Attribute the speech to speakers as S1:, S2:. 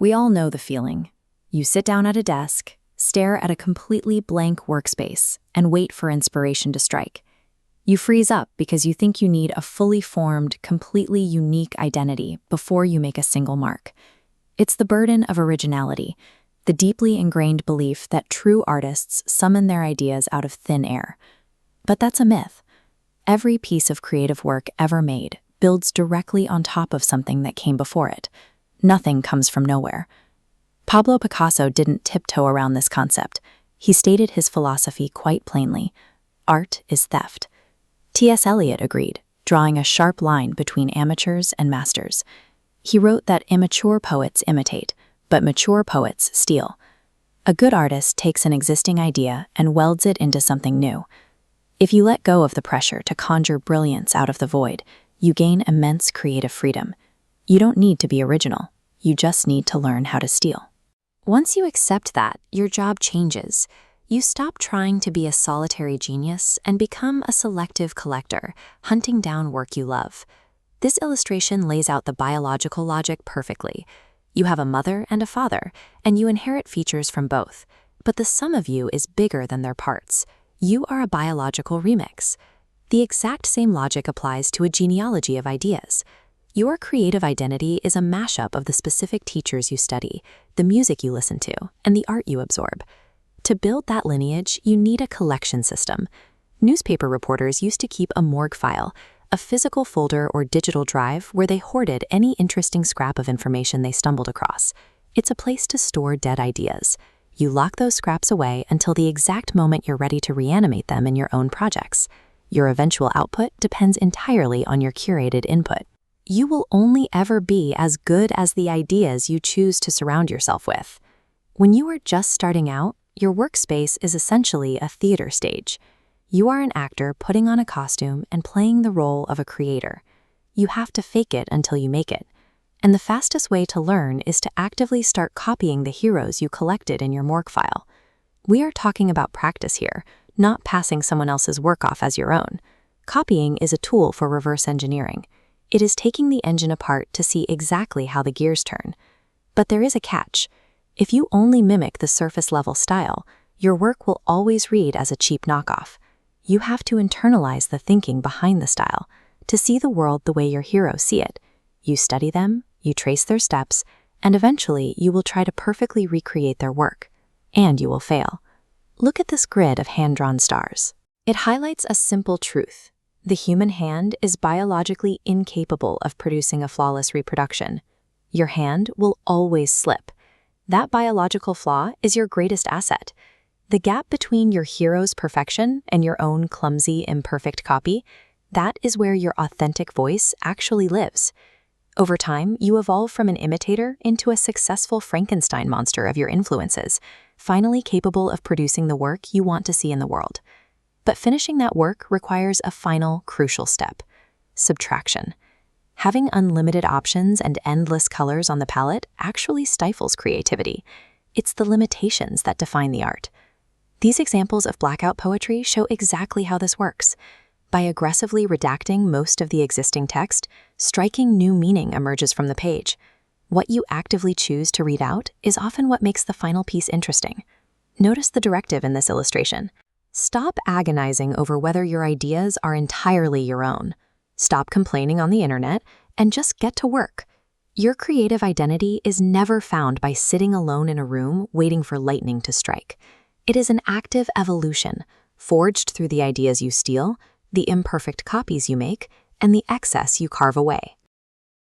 S1: We all know the feeling. You sit down at a desk, stare at a completely blank workspace, and wait for inspiration to strike. You freeze up because you think you need a fully formed, completely unique identity before you make a single mark. It's the burden of originality, the deeply ingrained belief that true artists summon their ideas out of thin air. But that's a myth. Every piece of creative work ever made builds directly on top of something that came before it. Nothing comes from nowhere. Pablo Picasso didn't tiptoe around this concept. He stated his philosophy quite plainly. Art is theft. T.S. Eliot agreed, drawing a sharp line between amateurs and masters. He wrote that immature poets imitate, but mature poets steal. A good artist takes an existing idea and welds it into something new. If you let go of the pressure to conjure brilliance out of the void, you gain immense creative freedom. You don't need to be original. You just need to learn how to steal. Once you accept that, your job changes. You stop trying to be a solitary genius and become a selective collector, hunting down work you love. This illustration lays out the biological logic perfectly. You have a mother and a father, and you inherit features from both. But the sum of you is bigger than their parts. You are a biological remix. The exact same logic applies to a genealogy of ideas. Your creative identity is a mashup of the specific teachers you study, the music you listen to, and the art you absorb. To build that lineage, you need a collection system. Newspaper reporters used to keep a morgue file, a physical folder or digital drive where they hoarded any interesting scrap of information they stumbled across. It's a place to store dead ideas. You lock those scraps away until the exact moment you're ready to reanimate them in your own projects. Your eventual output depends entirely on your curated input. You will only ever be as good as the ideas you choose to surround yourself with. When you are just starting out, your workspace is essentially a theater stage. You are an actor putting on a costume and playing the role of a creator. You have to fake it until you make it. And the fastest way to learn is to actively start copying the heroes you collected in your morgue file. We are talking about practice here, not passing someone else's work off as your own. Copying is a tool for reverse engineering. It is taking the engine apart to see exactly how the gears turn. But there is a catch. If you only mimic the surface-level style, your work will always read as a cheap knockoff. You have to internalize the thinking behind the style to see the world the way your heroes see it. You study them, you trace their steps, and eventually you will try to perfectly recreate their work. And you will fail. Look at this grid of hand-drawn stars. It highlights a simple truth. The human hand is biologically incapable of producing a flawless reproduction. Your hand will always slip. That biological flaw is your greatest asset. The gap between your hero's perfection and your own clumsy, imperfect copy, that is where your authentic voice actually lives. Over time, you evolve from an imitator into a successful Frankenstein monster of your influences, finally capable of producing the work you want to see in the world. But finishing that work requires a final, crucial step: subtraction. Having unlimited options and endless colors on the palette actually stifles creativity. It's the limitations that define the art. These examples of blackout poetry show exactly how this works. By aggressively redacting most of the existing text, striking new meaning emerges from the page. What you actively choose to read out is often what makes the final piece interesting. Notice the directive in this illustration. Stop agonizing over whether your ideas are entirely your own. Stop complaining on the internet and just get to work. Your creative identity is never found by sitting alone in a room waiting for lightning to strike. It is an active evolution, forged through the ideas you steal, the imperfect copies you make, and the excess you carve away.